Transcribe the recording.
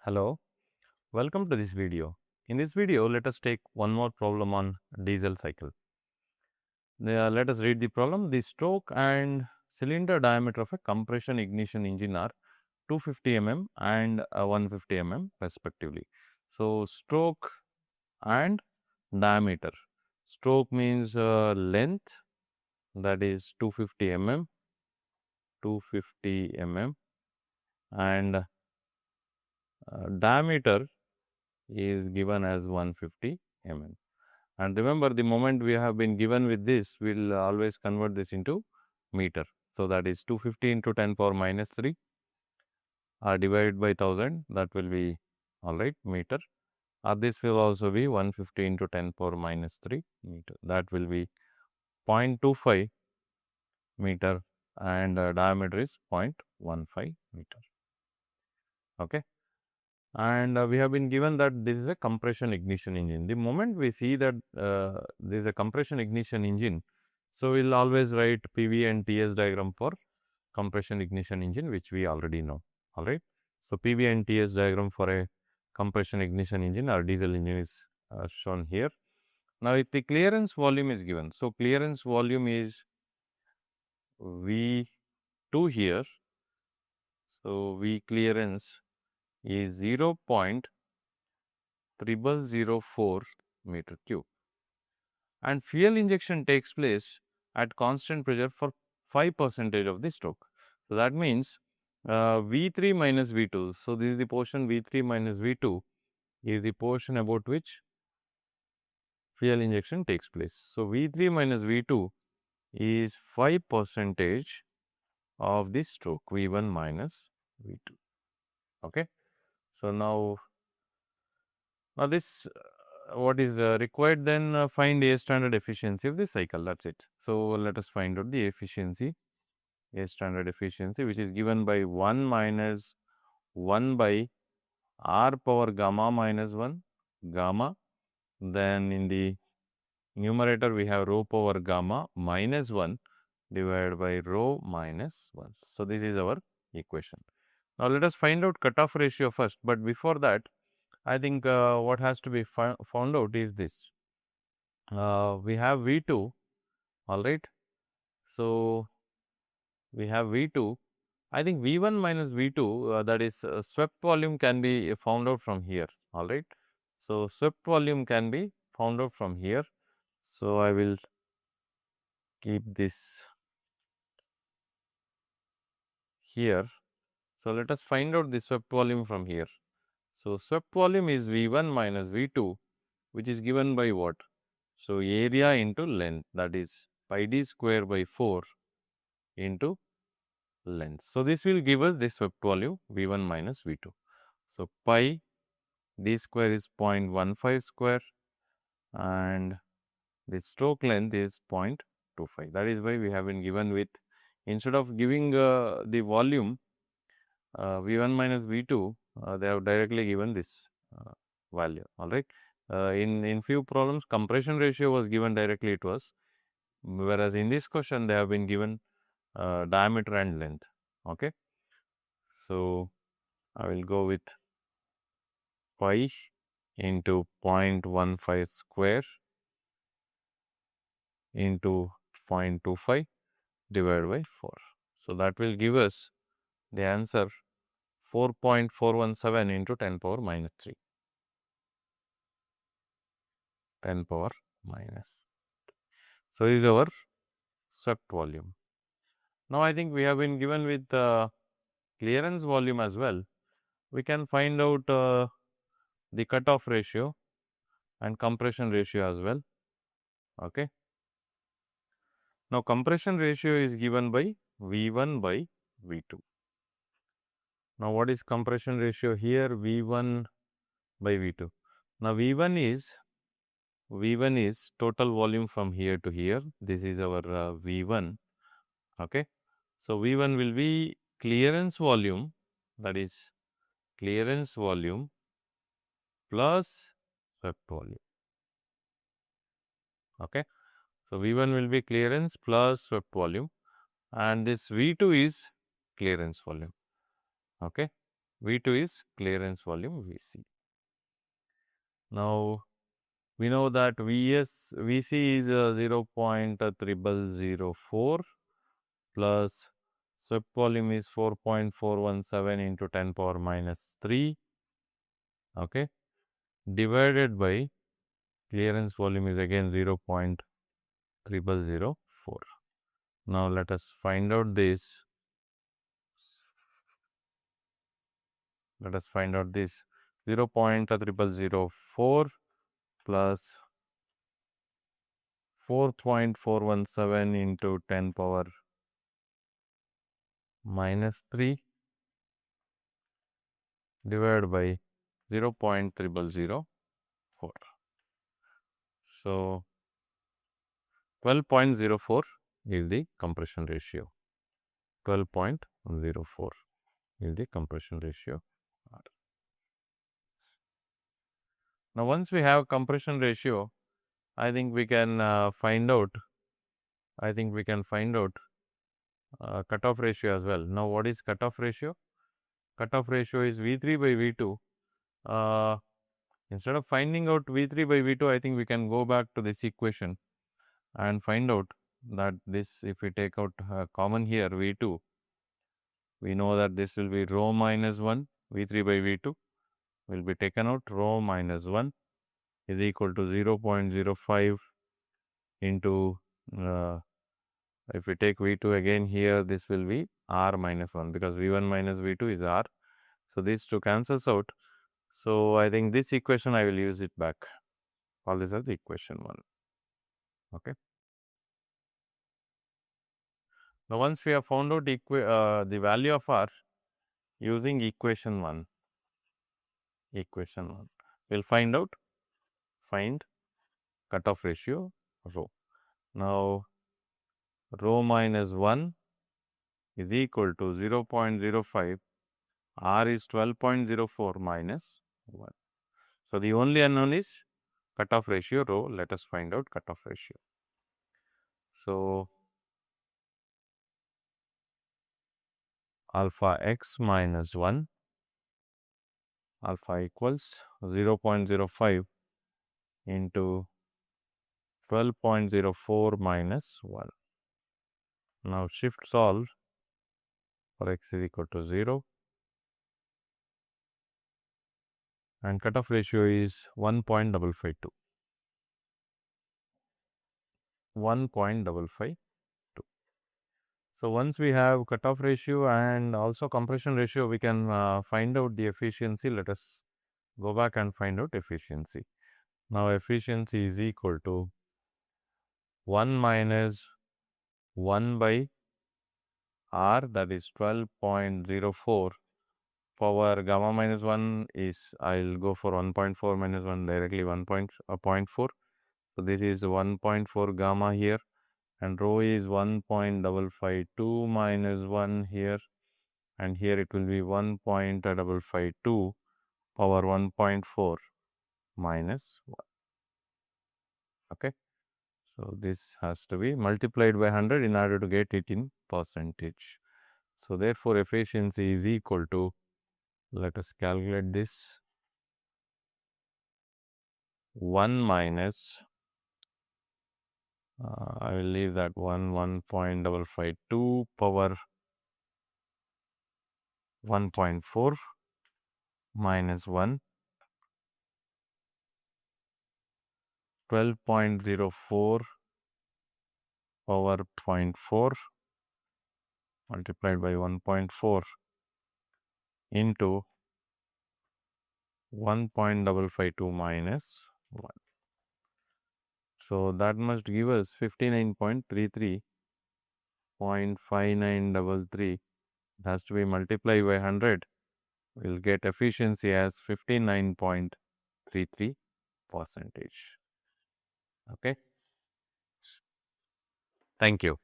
Hello, welcome to this video. In this video, let us take one more problem on diesel cycle. Let us read the problem. The stroke and cylinder diameter of a compression ignition engine are 250 mm and 150 mm respectively. So, stroke and diameter. Stroke means length, that is 250 mm, 250 mm, and diameter is given as 150 mm. And remember, the moment we have been given with this, we will always convert this into meter. So, that is 250 into 10 power minus 3 divided by 1000, that will be alright meter. This will also be 150 into 10 power minus 3 meter, that will be 0.25 meter, and diameter is 0.15 meter. Okay. And we have been given that this is a compression ignition engine. The moment we see that this is a compression ignition engine, so we will always write PV and TS diagram for compression ignition engine, which we already know. All right. So, PV and TS diagram for a compression ignition engine or diesel engine is shown here. Now, if the clearance volume is given, so clearance volume is V2 here. So, V clearance is 0.0004 meter cube, and fuel injection takes place at constant pressure for 5% of the stroke. So, that means V3 minus V2. So, this is the portion V3 minus V2 is the portion about which fuel injection takes place. So, V3 minus V2 is 5% of the stroke V1 minus V2. Okay. So, now this what is required, then find A standard efficiency of the cycle, that is it. So, let us find out the efficiency, A standard efficiency, which is given by 1 minus 1 by R power gamma minus 1 gamma. Then in the numerator we have rho power gamma minus 1 divided by rho minus 1. So, this is our equation. Now, let us find out cutoff ratio first, but before that I think what has to be found out is this. We have V2, all right. So, we have V2. I think V1 minus V2, that is swept volume, can be found out from here, all right. So, swept volume can be found out from here. So, I will keep this here. So, let us find out the swept volume from here. So, swept volume is V1 minus V2, which is given by what? So, area into length, that is pi d square by 4 into length. So, this will give us the swept volume V1 minus V2. So, pi d square is 0.15 square and the stroke length is 0.25. That is why we have been given with, instead of giving the volume V1 minus V2, they have directly given this value, all right. In few problems, compression ratio was given directly to us, whereas in this question they have been given diameter and length. Okay. So, I will go with pi into 0.15 square into 0.25 divided by 4. So, that will give us the answer 4.417 into 10 power minus 3. 10 power minus. So, this is our swept volume. Now, I think we have been given with clearance volume as well. We can find out the cutoff ratio and compression ratio as well. Okay. Now, compression ratio is given by V1 by V2. Now, what is compression ratio here? V1 by V2. Now, V1 is total volume from here to here. This is our V1. Okay. So, V1 will be clearance volume, that is clearance volume plus swept volume. Okay. So, V1 will be clearance plus swept volume, and this V2 is clearance volume. Okay. V2 is clearance volume Vc. Now, we know that Vc is 0.0004 plus swept volume is 4.417 into 10 power minus 3, okay, divided by clearance volume is again 0.0004. Now, let us find out this. Let us find out this 0.0004 plus 4.417 into 10 power minus 3 divided by 0.0004. So, 12.04 is the compression ratio. 12.04 is the compression ratio. Now, once we have compression ratio, I think we can find out. Cutoff ratio as well. Now, what is cutoff ratio? Cutoff ratio is V3 by V2. Instead of finding out V3 by V2, I think we can go back to this equation and find out that this, if we take out common here V2, we know that this will be rho minus 1, V3 by V2 will be taken out, rho minus 1 is equal to 0.05 into, if we take V2 again here, this will be R minus 1 because V1 minus V2 is R. So, these two cancels out. So, I think this equation I will use it back. Call this as the equation 1. Okay. Now, once we have found out the value of R using equation 1, we'll find cutoff ratio rho. Now, rho minus 1 is equal to 0.05, R is 12.04 minus 1. So, the only unknown is cutoff ratio rho. Let us find out cutoff ratio. So, alpha x minus 1, alpha equals 0.05 into 12.04 minus 1. Now, shift solve for x is equal to 0 and cutoff ratio is 1.552. 1.552. So, once we have cutoff ratio and also compression ratio, we can find out the efficiency. Let us go back and find out efficiency. Now, efficiency is equal to 1 minus 1 by R, that is 12.04. Power gamma minus 1 is, I will go for 1.4 minus 1 directly 1.4. So, this is 1.4 gamma here and rho is 1.552 minus 1 here, and here it will be 1.552 power 1.4 minus 1. Okay. So, this has to be multiplied by 100 in order to get it in percentage. So, therefore, efficiency is equal to, let us calculate this, 1 minus, I will leave that 1.552 power 1.4 minus 1, 12.04 power 0.4 multiplied by 1.4 into 1.552 minus 1. So, that must give us 59.33, 0.5933. It has to be multiplied by 100. We will get efficiency as 59.33%. Okay. Thank you.